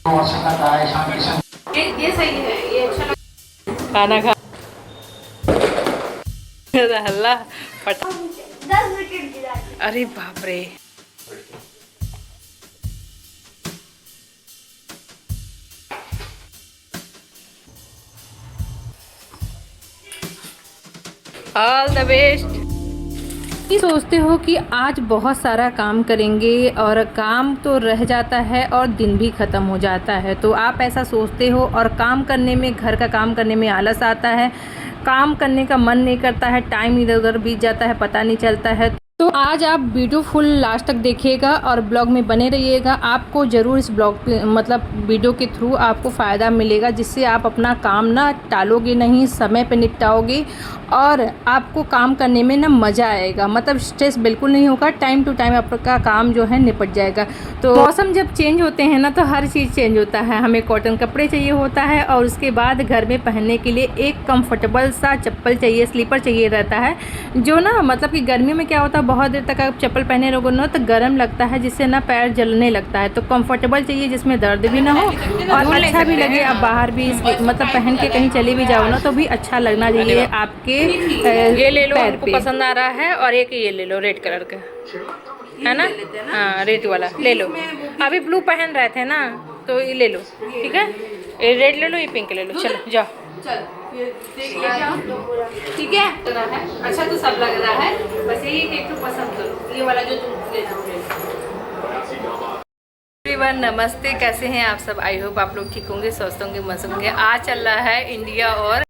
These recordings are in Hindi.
ये सही है, ये अच्छा लग। खाना खा हल्ला पटा। 10 विकेट गिरा। अरे बाप रे। All the best. सोचते हो कि आज बहुत सारा काम करेंगे और काम तो रह जाता है और दिन भी ख़त्म हो जाता है, तो आप ऐसा सोचते हो और काम करने में, घर का काम करने में आलस आता है, काम करने का मन नहीं करता है, टाइम इधर उधर बीत जाता है, पता नहीं चलता है। तो आज आप वीडियो फुल लास्ट तक देखिएगा और ब्लॉग में बने रहिएगा। आपको ज़रूर इस ब्लॉग मतलब वीडियो के थ्रू आपको फ़ायदा मिलेगा, जिससे आप अपना काम ना टालोगे नहीं, समय पे निपटाओगे और आपको काम करने में ना मज़ा आएगा। मतलब स्ट्रेस बिल्कुल नहीं होगा, टाइम टू टाइम आपका काम जो है निपट जाएगा। तो मौसम जब चेंज होते हैं ना, तो हर चीज़ चेंज होता है। हमें कॉटन कपड़े चाहिए होता है और उसके बाद घर में पहनने के लिए एक कंफर्टेबल सा चप्पल चाहिए, स्लीपर चाहिए रहता है, जो ना मतलब कि गर्मी में क्या होता है, बहुत देर तक आप चप्पल पहने रहोगे ना तो गर्म लगता है, जिससे ना पैर जलने लगता है। तो कंफर्टेबल चाहिए जिसमें दर्द भी ना हो और अच्छा भी लगे। आप बाहर भी मतलब पहन के कहीं चले भी जाओ ना तो भी अच्छा लगना चाहिए आपके। ये ले लो, आपको पसंद आ रहा है, और एक ये ले लो रेड कलर का, है ना? हाँ रेड वाला ले लो। अभी ब्लू पहन रहे थे ना, तो ये ले लो, ठीक है? ये रेड ले लो, ये पिंक ले लो। चलो जाओ, ठीक है? अच्छा तो सब लग रहा है, बस यही कि एक तो पसंद करो, ये वाला जो तुम लेना हो। एवरीवन नमस्ते, कैसे हैं आप सब? आई होप आप लोग ठीक होंगे, स्वस्थ होंगे, मस्त होंगे। आज चल रहा है इंडिया और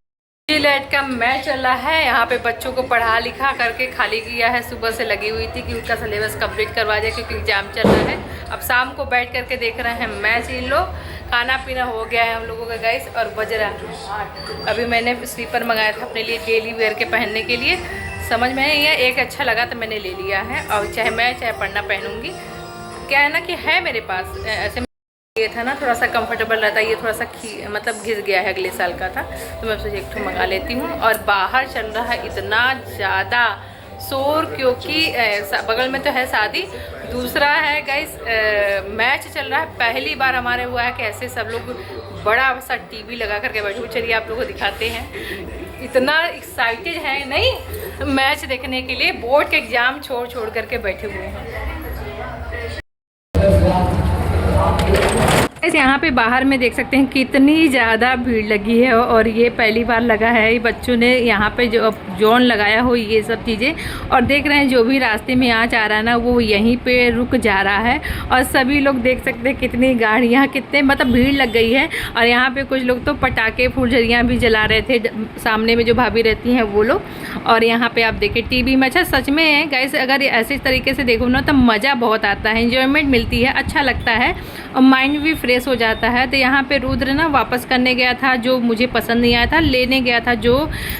न्यूजीलैंड का मैच चल रहा है। यहाँ पे बच्चों को पढ़ा लिखा करके खाली किया है, सुबह से लगी हुई थी कि उसका सिलेबस कंप्लीट करवा जाए, क्योंकि एग्जाम चल रहा है। अब शाम को बैठ करके देख रहे हैं मैच। इन लोग खाना पीना हो गया है हम लोगों का गाइस, और बज रहा है 8। अभी मैंने स्लीपर मंगाया था अपने लिए डेली वेयर के पहनने के लिए, समझ में नहीं आया, एक अच्छा लगा तो मैंने ले लिया है। और चाहे मैं चाहे पढ़ना पहनूंगी, क्या है ना कि है मेरे पास ऐसे, ये था ना थोड़ा सा कंफर्टेबल रहता है, ये थोड़ा सा मतलब घिस गया है, अगले साल का था, तो मैं सोचा एक ठो मंगा लेती हूँ। और बाहर चल रहा है इतना ज़्यादा शोर, क्योंकि बगल में तो है शादी, दूसरा है गाइस मैच चल रहा है। पहली बार हमारे हुआ है कि ऐसे सब लोग बड़ा सा टीवी लगा करके बैठे हुए। चलिए आप लोगों को दिखाते हैं, इतना एक्साइटेड है नहीं मैच देखने के लिए, बोर्ड के एग्ज़ाम छोड़ छोड़ करके बैठे हुए हैं। यहाँ पे बाहर में देख सकते हैं कितनी ज़्यादा भीड़ लगी है, और ये पहली बार लगा है बच्चों ने यहाँ पे जो जोन लगाया हो, ये सब चीज़ें। और देख रहे हैं जो भी रास्ते में आ जा रहा है ना, वो यहीं पे रुक जा रहा है। और सभी लोग देख सकते हैं कितनी गाड़ियाँ, कितने मतलब भीड़ लग गई है। और यहाँ पे कुछ लोग तो पटाखे फुलझड़ियाँ भी जला रहे थे, सामने में जो भाभी रहती हैं वो लोग। और यहाँ पर आप देखें टीवी में, अच्छा सच में है गाइस, अगर ऐसे तरीके से देखो ना तो मज़ा बहुत आता है, इंजॉयमेंट मिलती है, अच्छा लगता है और माइंड भी फ्रेश हो जाता है। तो यहाँ पे रुद्र ना वापस करने गया था, जो मुझे पसंद नहीं आया था, लेने गया था जो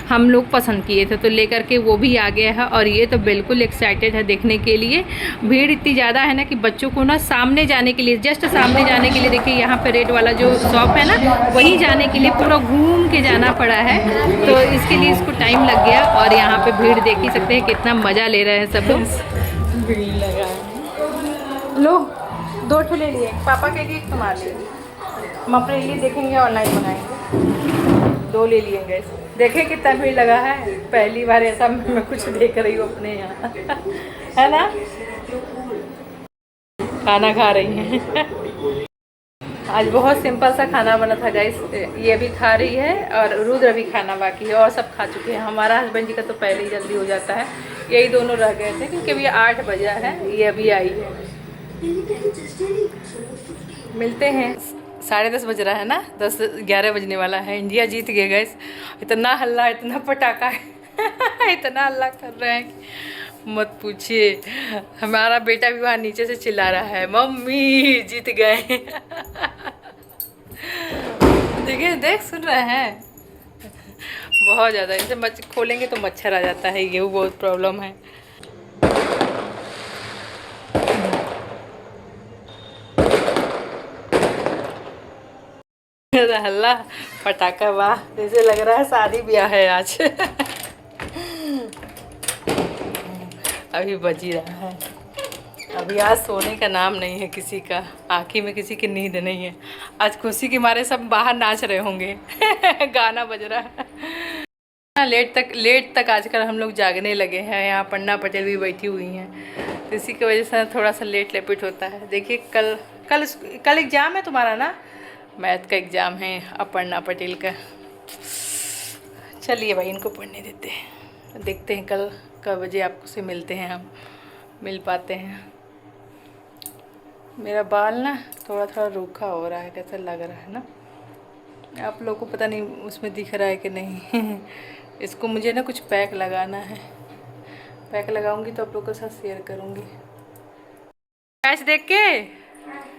हम लोग पसंद किए थे, तो लेकर के वो भी आ गया है। और ये तो बिल्कुल एक्साइटेड है देखने के लिए। भीड़ इतनी ज़्यादा है ना कि बच्चों को ना सामने जाने के लिए, जस्ट सामने जाने के लिए, देखिए यहाँ पे रेड वाला जो शॉप है ना, वहीं जाने के लिए पूरा घूम के जाना पड़ा है, तो इसके लिए इसको टाइम लग गया। और यहाँ पे भीड़ देख ही सकते हैं कितना मज़ा ले रहे हैं सब लोग। भीड़ लगा लो, 2 ठो ले लिए, पापा के लिए तुम्हारे लिए, हम अपने लिए देखेंगे, ऑनलाइन मंगाएंगे। 2 ले लिए गए, देखें कितना भीड़ लगा है। पहली बार ऐसा मैं कुछ देख रही हूँ अपने यहाँ है ना। खाना खा रही हैं आज बहुत सिंपल सा खाना बना था गाइस, ये भी खा रही है और रुद्र भी खाना बाकी है, और सब खा चुके हैं। हमारा हस्बैंड जी का तो पहले ही जल्दी हो जाता है, यही दोनों रह गए थे क्योंकि अभी 8 बजा है, ये अभी आई है। मिलते हैं, 10:30 बज रहा है ना, 10-11 बजने वाला है। इंडिया जीत गए गैस, इतना हल्ला, इतना पटाखा है इतना हल्ला कर रहे हैं कि मत पूछिए। हमारा बेटा भी वहाँ नीचे से चिल्ला रहा है, मम्मी जीत गए देखिए, देख सुन रहे हैं बहुत ज़्यादा। इसे खोलेंगे तो मच्छर आ जाता है, ये बहुत प्रॉब्लम है। हल्ला पटाखा, वाह, जैसे लग रहा है शादी ब्याह है आज अभी बज ही रहा है, अभी आज सोने का नाम नहीं है किसी का, आँखी में किसी की नींद नहीं है। आज खुशी के मारे सब बाहर नाच रहे होंगे गाना बज रहा है। लेट तक आजकल हम लोग जागने लगे हैं। यहाँ पन्ना पटेल भी बैठी हुई हैं, तो इसी की वजह से थोड़ा सा लेट लेपिट होता है। देखिए कल एग्ज़ाम है तुम्हारा ना, मैथ का एग्ज़ाम है अपर्णा पटेल का। चलिए भाई इनको पढ़ने देते हैं, देखते हैं कल क बजे आपको से मिलते हैं, हम मिल पाते हैं। मेरा बाल ना थोड़ा रूखा हो रहा है, कैसा लग रहा है ना, आप लोगों को पता नहीं उसमें दिख रहा है कि नहीं इसको मुझे ना कुछ पैक लगाना है, पैक लगाऊंगी तो आप लोगों के साथ शेयर करूंगी। मैच देख के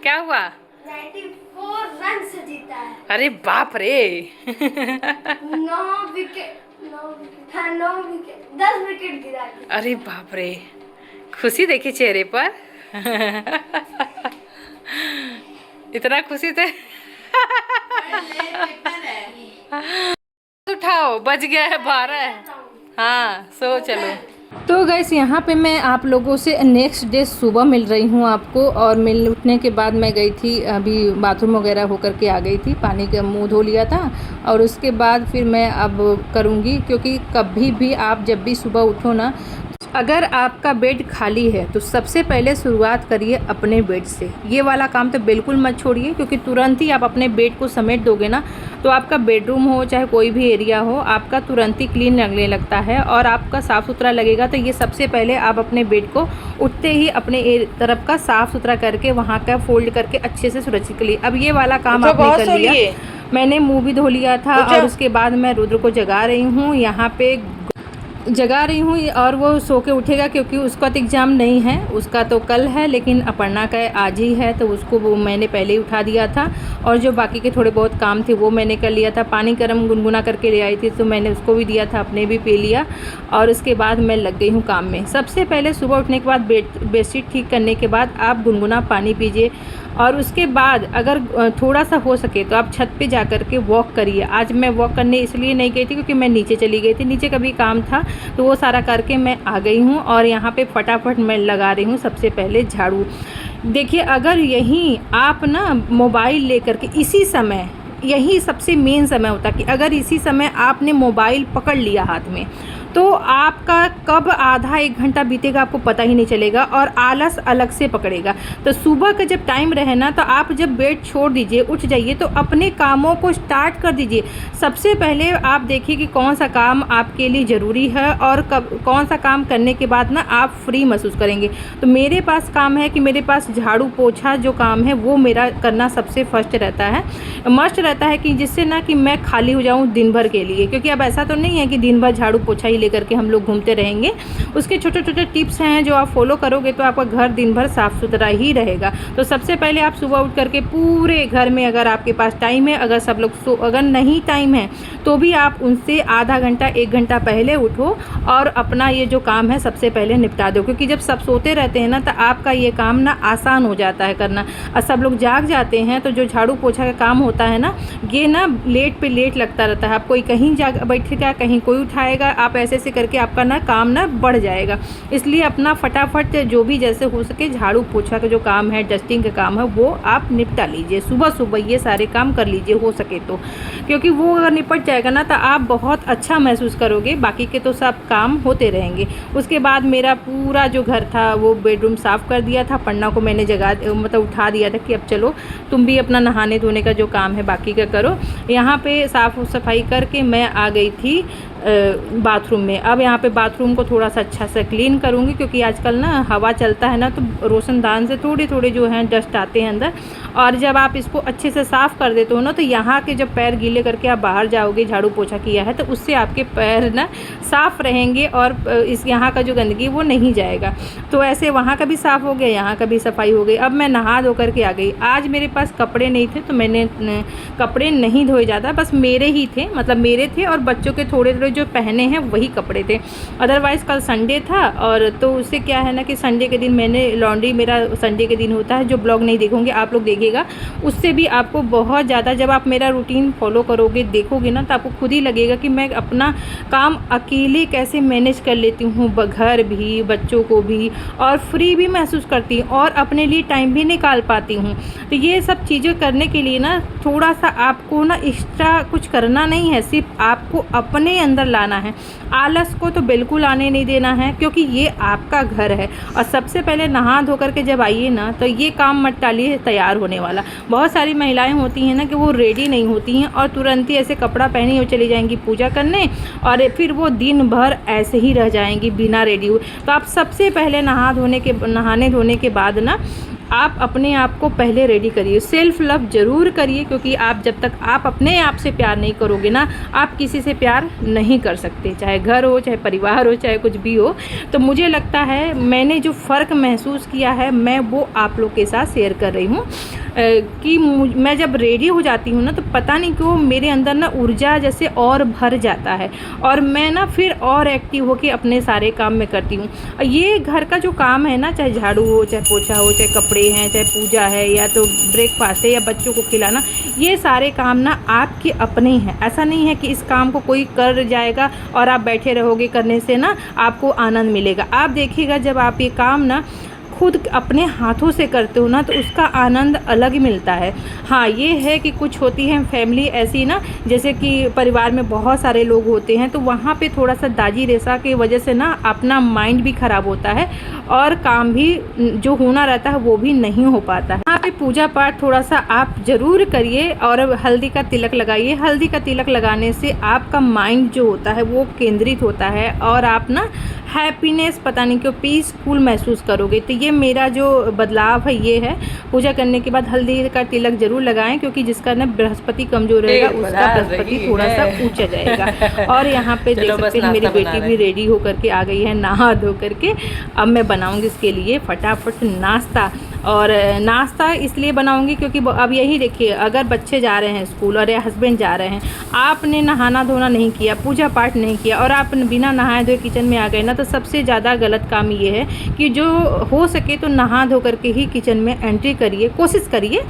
क्या हुआ? 94 रन से जीता है। अरे बाप रे 9 विकेट 10 विकेट गिरा दिए। अरे बाप रे, खुशी देखी चेहरे पर इतना खुशी थे उठाओ, बज गया है 12। हाँ सो चलो। तो गैस यहाँ पे मैं आप लोगों से नेक्स्ट डे सुबह मिल रही हूँ आपको, और मिल उठने के बाद मैं गई थी, अभी बाथरूम वगैरह होकर के आ गई थी, पानी का मुंह धो लिया था, और उसके बाद फिर मैं अब करूँगी, क्योंकि कभी भी आप जब भी सुबह उठो ना, अगर आपका बेड खाली है तो सबसे पहले शुरुआत करिए अपने बेड से। ये वाला काम तो बिल्कुल मत छोड़िए, क्योंकि तुरंत ही आप अपने बेड को समेट दोगे ना, तो आपका बेडरूम हो चाहे कोई भी एरिया हो, आपका तुरंत ही क्लीन लगने लगता है और आपका साफ़ सुथरा लगेगा। तो ये सबसे पहले आप अपने बेड को उठते ही अपने तरफ का साफ़ सुथरा करके वहाँ का फोल्ड करके अच्छे से सुरक्षित कर लिए। अब ये वाला काम आपने कर लिया, मैंने मुँह भी धो लिया था, और उसके बाद मैं रुद्र को जगा रही हूँ, यहाँ पे जगा रही हूँ, और वो सो के उठेगा क्योंकि उसका तो एग्ज़ाम नहीं है, उसका तो कल है, लेकिन अपर्णा का आज ही है, तो उसको वो मैंने पहले ही उठा दिया था, और जो बाकी के थोड़े बहुत काम थे वो मैंने कर लिया था। पानी गर्म गुनगुना करके ले आई थी तो मैंने उसको भी दिया था, अपने भी पी लिया, और उसके बाद मैं लग गई हूँ काम में। सबसे पहले सुबह उठने के बाद बेडशीट ठीक करने के बाद आप गुनगुना पानी पीजिए, और उसके बाद अगर थोड़ा सा हो सके तो आप छत पे जा कर के वॉक करिए। आज मैं वॉक करने इसलिए नहीं गई थी क्योंकि मैं नीचे चली गई थी, नीचे का भी काम था, तो वो सारा करके मैं आ गई हूँ, और यहाँ पे फटाफट मैं लगा रही हूँ सबसे पहले झाड़ू। देखिए अगर यहीं आप ना मोबाइल लेकर के इसी समय, यही सबसे मेन समय होता है कि अगर इसी समय आपने मोबाइल पकड़ लिया हाथ में, तो आपका कब आधा एक घंटा बीतेगा आपको पता ही नहीं चलेगा, और आलस अलग से पकड़ेगा। तो सुबह का जब टाइम रहे ना, तो आप जब बेड छोड़ दीजिए, उठ जाइए, तो अपने कामों को स्टार्ट कर दीजिए। सबसे पहले आप देखिए कि कौन सा काम आपके लिए ज़रूरी है, और कौन सा काम करने के बाद ना आप फ्री महसूस करेंगे। तो मेरे पास काम है कि मेरे पास झाड़ू पोछा जो काम है वो मेरा करना सबसे फर्स्ट रहता है, मस्ट रहता है, कि जिससे ना कि मैं खाली हो जाऊँ दिन भर के लिए, क्योंकि अब ऐसा तो नहीं है कि दिन भर झाड़ू पोछा ही लेकर के हम लोग घूमते रहेंगे। उसके छोटे छोटे टिप्स हैं जो आप फॉलो करोगे तो आपका घर दिन भर साफ़ सुथरा ही रहेगा। तो सबसे पहले आप सुबह उठ करके पूरे घर में, अगर आपके पास टाइम है, अगर सब लोग अगर नहीं टाइम है तो भी आप उनसे आधा घंटा 1 घंटा पहले उठो और अपना ये जो काम है सबसे पहले निपटा दो, क्योंकि जब सब सोते रहते हैं ना तो आपका ये काम ना आसान हो जाता है करना, और सब लोग जाग जाते हैं तो जो झाड़ू पोछा का काम होता है ना, ये ना लेट पे लेट लगता रहता है। आप कोई कहीं जा बैठेगा, कहीं कोई उठाएगा, आप ऐसे ऐसे करके आपका ना काम ना बढ़ जाएगा। इसलिए अपना फटाफट जो भी जैसे हो सके झाड़ू पोछा का जो काम है, डस्टिंग का काम है, वो आप निपटा लीजिए। सुबह सुबह ये सारे काम कर लीजिए हो सके तो, क्योंकि वो अगर निपट जाएगा ना तो आप बहुत अच्छा महसूस करोगे, बाकी के तो सब काम होते रहेंगे। उसके बाद मेरा पूरा जो घर था वो बेडरूम साफ़ कर दिया था, पन्ना को मैंने मतलब उठा दिया था कि अब चलो तुम भी अपना नहाने धोने का जो काम है बाकी का करो। यहाँ पे साफ़ सफाई करके मैं आ गई थी बाथरूम में। अब यहाँ पे बाथरूम को थोड़ा सा अच्छा से क्लीन करूँगी, क्योंकि आजकल ना हवा चलता है ना, तो रोशनदान से थोड़े थोड़े जो हैं डस्ट आते हैं अंदर, और जब आप इसको अच्छे से साफ़ कर देते हो ना, तो यहाँ के जब पैर गीले करके आप बाहर जाओगे, झाड़ू पोछा किया है, तो उससे आपके पैर ना साफ़ रहेंगे और इस यहाँ का जो गंदगी वो नहीं जाएगा। तो ऐसे वहाँ का भी साफ़ हो गया, यहाँ का भी सफाई हो गई। अब मैं नहा धो करके आ गई। आज मेरे पास कपड़े नहीं थे तो मैंने कपड़े नहीं धोए ज़्यादा, बस मेरे ही थे, मतलब मेरे थे और बच्चों के थोड़े थोड़े जो पहने हैं वही कपड़े थे। अदरवाइज़ कल संडे था, और तो उससे क्या है ना कि संडे के दिन मैंने लॉन्ड्री, मेरा संडे के दिन होता है, जो ब्लॉग नहीं देखोगे आप लोग देखिएगा, उससे भी आपको बहुत ज़्यादा, जब आप मेरा रूटीन फॉलो करोगे देखोगे ना, तो आपको खुद ही लगेगा कि मैं अपना काम अकेले कैसे मैनेज कर लेती हूँ, घर भी, बच्चों को भी, और फ्री भी महसूस करती हूँ और अपने लिए टाइम भी निकाल पाती हूँ। तो ये सब चीज़ें करने के लिए ना थोड़ा सा आपको ना एक्स्ट्रा कुछ करना नहीं है, सिर्फ आपको अपने अंदर लाना है। आलस को तो बिल्कुल आने नहीं देना है, क्योंकि ये आपका घर है। और सबसे पहले नहा धो करके जब आइए ना, तो ये काम मत टालिए तैयार होने वाला। बहुत सारी महिलाएं होती हैं ना कि वो रेडी नहीं होती हैं और तुरंत ही ऐसे कपड़ा पहनी और चली जाएंगी पूजा करने, और फिर वो दिन भर ऐसे ही रह जाएंगी बिना रेडी हुए। तो आप सबसे पहले नहाने धोने के बाद ना आप अपने आप को पहले रेडी करिए। सेल्फ लव ज़रूर करिए, क्योंकि आप जब तक आप अपने आप से प्यार नहीं करोगे ना, आप किसी से प्यार नहीं कर सकते, चाहे घर हो, चाहे परिवार हो, चाहे कुछ भी हो। तो मुझे लगता है मैंने जो फ़र्क महसूस किया है, मैं वो आप लोग के साथ शेयर कर रही हूँ कि मैं जब रेडी हो जाती हूँ ना, तो पता नहीं क्यों मेरे अंदर ना ऊर्जा जैसे और भर जाता है, और मैं ना फिर और एक्टिव होकर अपने सारे काम में करती हूँ। ये घर का जो काम है ना, चाहे झाड़ू हो, चाहे पोछा हो, चाहे कपड़े हैं, चाहे पूजा है, या तो ब्रेकफास्ट है, या बच्चों को खिलाना, ये सारे काम ना आपके अपने ही हैं। ऐसा नहीं है कि इस काम को कोई कर जाएगा और आप बैठे रहोगे, करने से ना आपको आनंद मिलेगा। आप देखिएगा जब आप ये काम ना खुद अपने हाथों से करते हो ना, तो उसका आनंद अलग ही मिलता है। हाँ, ये है कि कुछ होती है फैमिली ऐसी ना, जैसे कि परिवार में बहुत सारे लोग होते हैं, तो वहाँ पे थोड़ा सा दाजी रेसा की वजह से ना अपना माइंड भी ख़राब होता है, और काम भी जो होना रहता है वो भी नहीं हो पाता है। यहाँ पे पूजा पाठ थोड़ा सा आप ज़रूर करिए, और हल्दी का तिलक लगाइए। हल्दी का तिलक लगाने से आपका माइंड जो होता है वो केंद्रित होता है, और आप ना हैप्पीनेस, पता नहीं क्यों पीसफुल महसूस करोगे। तो ये मेरा जो बदलाव है ये है। पूजा करने के बाद हल्दी का तिलक ज़रूर लगाएं, क्योंकि जिसका ना बृहस्पति कमज़ोर रहेगा उसका बृहस्पति थोड़ा सा ऊंचा जाएगा। और यहाँ पे देख सकते हैं मेरी बेटी भी रेडी होकर के आ गई है, नहा धो करके। अब मैं बनाऊँगी इसके लिए फटाफट नाश्ता, और नाश्ता इसलिए बनाऊंगी क्योंकि अब यही देखिए, अगर बच्चे जा रहे हैं स्कूल और या हस्बैंड जा रहे हैं, आपने नहाना धोना नहीं किया, पूजा पाठ नहीं किया, और आप बिना नहाए धोए किचन में आ गए ना, तो सबसे ज़्यादा गलत काम ये है कि जो हो सके तो नहा धो करके ही किचन में एंट्री करिए, कोशिश करिए,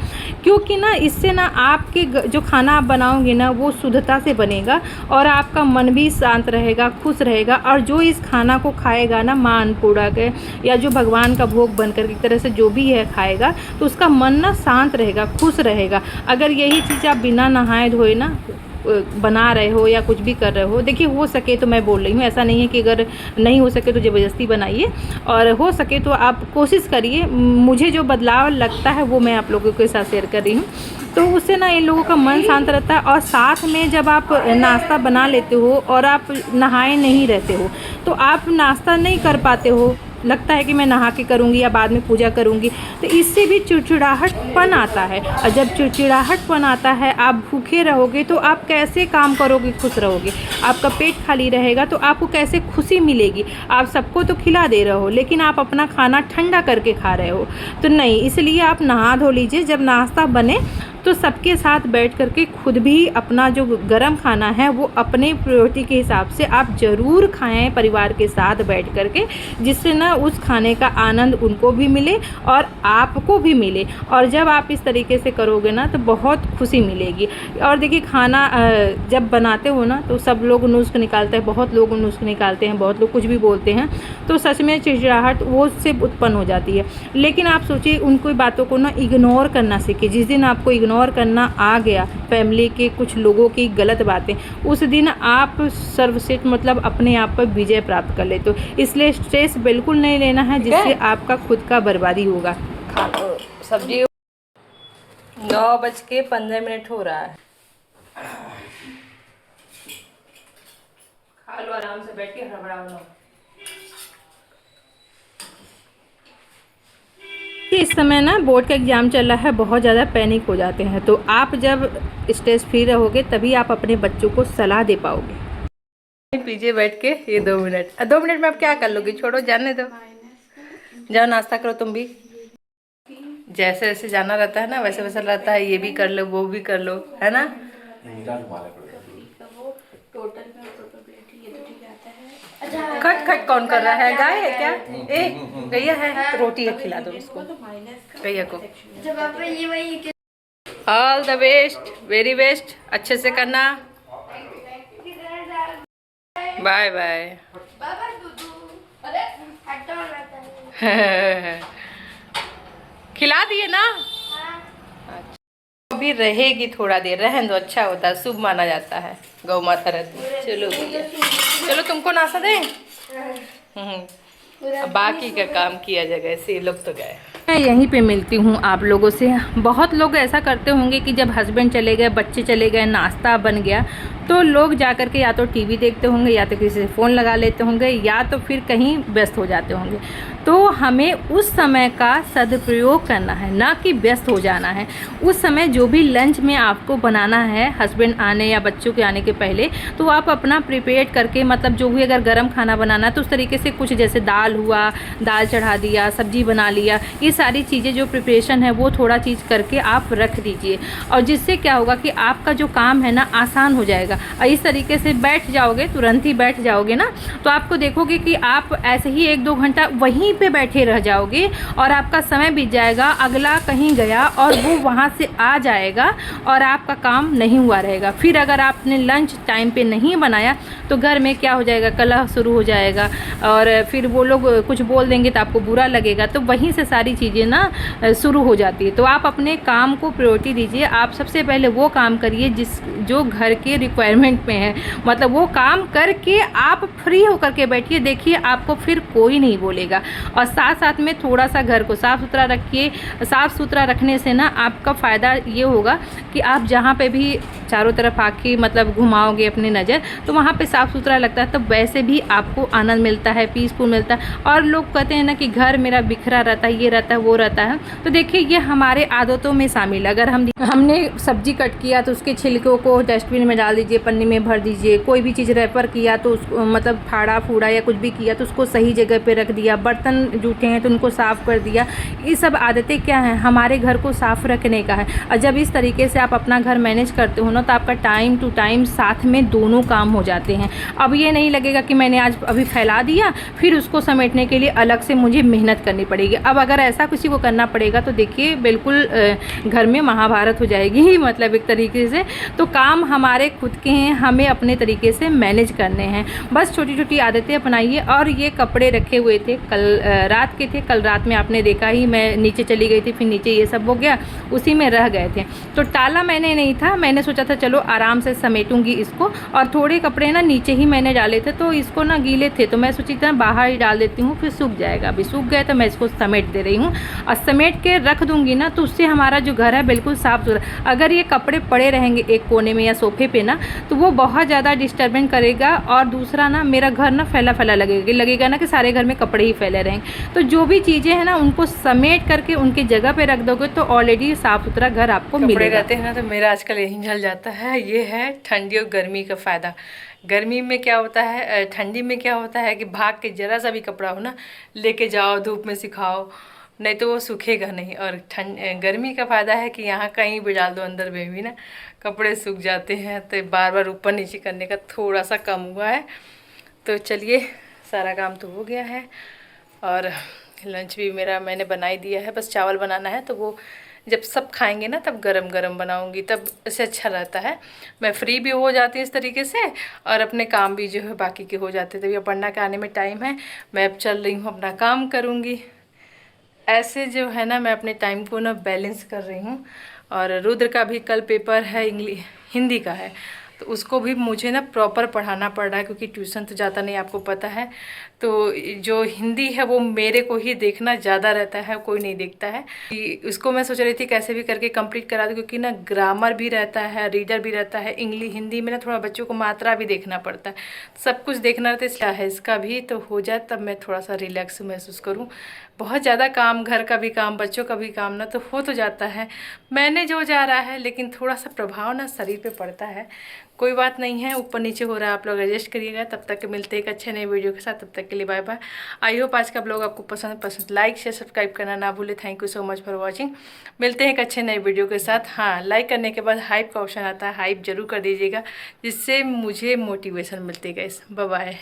क्योंकि ना इससे ना आपके जो खाना आप बनाओगे ना वो शुद्धता से बनेगा, और आपका मन भी शांत रहेगा, खुश रहेगा। और जो इस खाना को खाएगा ना, माँ अन्नपूर्णा के या जो भगवान का भोग बनकर की तरह से जो भी है खाएगा, तो उसका मन ना शांत रहेगा, खुश रहेगा। अगर यही चीज़ आप बिना नहाए धोए ना बना रहे हो या कुछ भी कर रहे हो, देखिए हो सके तो मैं बोल रही हूँ, ऐसा नहीं है कि अगर नहीं हो सके तो ज़बरदस्ती बनाइए, और हो सके तो आप कोशिश करिए। मुझे जो बदलाव लगता है वो मैं आप लोगों के साथ शेयर कर रही हूँ। तो उससे ना इन लोगों का मन शांत रहता है, और साथ में जब आप नाश्ता बना लेते हो और आप नहाए नहीं रहते हो, तो आप नाश्ता नहीं कर पाते हो, लगता है कि मैं नहा के करूँगी या बाद में पूजा करूँगी, तो इससे भी चिड़चिड़ाहटपन आता है। और जब चिड़चिड़ाहटपन आता है, आप भूखे रहोगे तो आप कैसे काम करोगे, खुश रहोगे? आपका पेट खाली रहेगा तो आपको कैसे खुशी मिलेगी? आप सबको तो खिला दे रहे हो, लेकिन आप अपना खाना ठंडा करके खा रहे हो, तो नहीं। इसलिए आप नहा धो लीजिए, जब नाश्ता बने तो सबके साथ बैठ करके खुद भी अपना जो गरम खाना है वो अपने प्रायोरिटी के हिसाब से आप ज़रूर खाएं परिवार के साथ बैठ करके, जिससे ना उस खाने का आनंद उनको भी मिले और आपको भी मिले। और जब आप इस तरीके से करोगे ना तो बहुत खुशी मिलेगी। और देखिए, खाना जब बनाते हो ना तो सब लोग नुस्ख निकालते हैं, बहुत लोग नुस्ख निकालते हैं, बहुत लोग कुछ भी बोलते हैं, तो सच में चिड़चिड़ाहट वो से उत्पन्न हो जाती है। लेकिन आप सोचिए, उनको बातों को ना इग्नोर करना सीखिए। जिस दिन आपको इग्नोर करना आ गया फैमिली के कुछ लोगों की गलत बातें, उस दिन आप सर्वश्रेष्ठ मतलब अपने आप पर विजय प्राप्त कर लेते हो। इसलिए स्ट्रेस बिल्कुल नहीं लेना है, जिससे आपका खुद का बर्बादी होगा। खा लो सब्जी। 9:15 हो रहा है। खा लो आराम से बैठ के, हड़बड़ाओ ना। इस समय ना बोर्ड का एग्ज़ाम चल रहा है, बहुत ज़्यादा पैनिक हो जाते हैं, तो आप जब स्ट्रेस फ्री रहोगे तभी आप अपने बच्चों को सलाह दे पाओगे। पीछे बैठ के ये 2 मिनट, 2 मिनट में आप क्या कर लोगे? छोड़ो, जाने दो, जाओ नाश्ता करो तुम भी। जैसे जैसे जाना रहता है ना वैसे वैसा रहता है, ये भी कर लो वो भी कर लो, है ना। खट खट कौन कर रहा है? गाय है क्या? ए गैया है तो रोटी है, खिला दो उसको गैया को। जब आप ये वही all the best, very best, अच्छे से करना। Bye bye. बाबा दूधू अरे हटो रहता है। खिला दिए ना? हाँ। अभी रहेगी थोड़ा देर, रहने दो, अच्छा होता है, शुभ माना जाता है, गौ माता रहती है। चलो भैया, चलो तुमको नाश्ता दें। अब बाकी का काम किया जाएगा, ऐसे ये लोग तो गए। मैं यहीं पे मिलती हूँ आप लोगों से। बहुत लोग ऐसा करते होंगे कि जब हस्बैंड चले गए, बच्चे चले गए, नाश्ता बन गया, तो लोग जा कर के या तो टीवी देखते होंगे, या तो किसी से फ़ोन लगा लेते होंगे, या तो फिर कहीं व्यस्त हो जाते होंगे। तो हमें उस समय का सदुपयोग करना है, ना कि व्यस्त हो जाना है। उस समय जो भी लंच में आपको बनाना है हस्बैंड आने या बच्चों के आने के पहले, तो आप अपना प्रिपेयर करके, मतलब जो भी अगर गर्म खाना बनाना है तो उस तरीके से कुछ, जैसे दाल हुआ, दाल चढ़ा दिया, सब्जी बना लिया, ये सारी चीज़ें जो प्रिपरेशन है वो थोड़ा चीज़ करके आप रख दीजिए। और जिससे क्या होगा कि आपका जो काम है ना आसान हो जाएगा। और इस तरीके से बैठ जाओगे, तुरंत ही बैठ जाओगे ना, तो आपको देखोगे कि आप ऐसे ही 1-2 घंटा वहीं पे बैठे रह जाओगे और आपका समय बीत जाएगा, अगला कहीं गया और वो वहाँ से आ जाएगा और आपका काम नहीं हुआ रहेगा। फिर अगर आपने लंच टाइम पे नहीं बनाया तो घर में क्या हो जाएगा, कलह शुरू हो जाएगा और फिर वो लोग कुछ बोल देंगे तो आपको बुरा लगेगा। तो वहीं से सारी चीज़ें ना शुरू हो जाती है। तो आप अपने काम को प्रायोरिटी दीजिए। आप सबसे पहले वो काम करिए जो घर के रिक्वायरमेंट में है, मतलब वो काम करके आप फ्री होकर के बैठिए, देखिए आपको फिर कोई नहीं बोलेगा। और साथ साथ में थोड़ा सा घर को साफ़ सुथरा रखिए। साफ़ सुथरा रखने से ना आपका फ़ायदा ये होगा कि आप जहाँ पे भी चारों तरफ आके मतलब घुमाओगे अपनी नज़र, तो वहाँ पे साफ़ सुथरा लगता है, तो वैसे भी आपको आनंद मिलता है, पीसफुल मिलता है। और लोग कहते हैं ना कि घर मेरा बिखरा रहता है, ये रहता है, वो रहता है, तो देखिए ये हमारे आदतों में शामिल है। अगर हमने सब्जी कट किया तो उसके छिलकों को डस्टबिन में डाल दीजिए, पन्नी में भर दीजिए। कोई भी चीज़ रेपर किया तो उसको मतलब फाड़ा फूड़ा या कुछ भी किया तो उसको सही जगह पे रख दिया। बर्तन जूठे हैं तो उनको साफ़ कर दिया। ये सब आदतें क्या हैं, हमारे घर को साफ़ रखने का है। और जब इस तरीके से आप अपना घर मैनेज करते हो ना, तो आपका टाइम टू टाइम साथ में दोनों काम हो जाते हैं। अब ये नहीं लगेगा कि मैंने आज अभी फैला दिया, फिर उसको समेटने के लिए अलग से मुझे मेहनत करनी पड़ेगी। अब अगर ऐसा किसी को करना पड़ेगा तो देखिए बिल्कुल घर में महाभारत हो जाएगी मतलब एक तरीके से। तो काम हमारे खुद के हैं, हमें अपने तरीके से मैनेज करने हैं। बस छोटी छोटी आदतें अपनाइए। और ये कपड़े रखे हुए थे, कल रात के थे, कल रात में आपने देखा ही, मैं नीचे चली गई थी, फिर नीचे ये सब हो गया, उसी में रह गए थे। तो टाला मैंने नहीं था, मैंने सोचा था चलो आराम से समेटूंगी इसको। और थोड़े कपड़े ना नीचे ही मैंने डाले थे, तो इसको ना गीले थे, तो मैं सोची था बाहर ही डाल देती हूँ, फिर सूख जाएगा। अभी सूख गए तो मैं इसको समेट दे रही हूँ। और समेट के रख दूँगी ना, तो उससे हमारा जो घर है बिल्कुल साफ़ सुथरा। अगर ये कपड़े पड़े रहेंगे एक कोने में या सोफे पे ना, तो वो बहुत ज़्यादा डिस्टर्बेंस करेगा। और दूसरा ना, मेरा घर ना फैला फैला लगेगा ना कि सारे घर में कपड़े ही फैले रहेंगे। तो जो भी चीज़ें हैं ना, उनको समेट करके उनके जगह पे रख दोगे तो ऑलरेडी साफ़ सुथरा घर आपको मिलेगा। रहते हैं ना, तो मेरा आजकल यही जल जाता है। ये है ठंडी और गर्मी का फ़ायदा। गर्मी में क्या होता है, ठंडी में क्या होता है कि भाग के ज़रा सा भी कपड़ा हो ना, लेके जाओ, धूप में सुखाओ, नहीं तो वो सूखेगा नहीं। और गर्मी का फ़ायदा है कि यहाँ कहीं भी डाल दो, अंदर में भी ना कपड़े सूख जाते हैं। तो बार बार ऊपर नीचे करने का थोड़ा सा कम हुआ है। तो चलिए, सारा काम तो हो गया है और लंच भी मेरा मैंने बना ही दिया है। बस चावल बनाना है, तो वो जब सब खाएंगे ना तब गरम गरम बनाऊंगी, तब इससे अच्छा रहता है। मैं फ्री भी हो जाती हूँ इस तरीके से, और अपने काम भी जो है बाकी के हो जाते। तभी पढ़ना के आने में टाइम है, मैं अब चल रही हूँ अपना काम करूँगी। ऐसे जो है ना, मैं अपने टाइम को ना बैलेंस कर रही हूँ। और रुद्र का भी कल पेपर है, हिंदी का है, तो उसको भी मुझे ना प्रॉपर पढ़ाना पड़ रहा है, क्योंकि ट्यूशन तो जाता नहीं, आपको पता है। तो जो हिंदी है वो मेरे को ही देखना ज़्यादा रहता है, कोई नहीं देखता है। उसको मैं सोच रही थी कैसे भी करके कंप्लीट करा दूँ, क्योंकि ना ग्रामर भी रहता है, रीडर भी रहता है, हिंदी में ना थोड़ा बच्चों को मात्रा भी देखना पड़ता है, सब कुछ देखना रहता है। इसलिए है इसका भी तो हो जाए, तब मैं थोड़ा सा रिलैक्स महसूस करूँ। बहुत ज़्यादा काम, घर का भी काम, बच्चों का भी काम ना, तो हो तो जाता है, मैनेज हो जा रहा है, लेकिन थोड़ा सा प्रभाव ना शरीर पे पड़ता है। कोई बात नहीं है, ऊपर नीचे हो रहा है, आप लोग एडजस्ट करिएगा। तब तक मिलते हैं एक अच्छे नए वीडियो के साथ, तब तक के लिए बाय बाय। आई होप आज का ब्लॉग आपको पसंद लाइक शेयर सब्सक्राइब करना ना भूले। Thank you so much for watching. मिलते हैं एक अच्छे नए वीडियो के साथ। हाँ, लाइक करने के बाद हाइप का ऑप्शन आता है, हाइप जरूर कर दीजिएगा, जिससे मुझे मोटिवेशन मिलती है गाइस। Bye bye.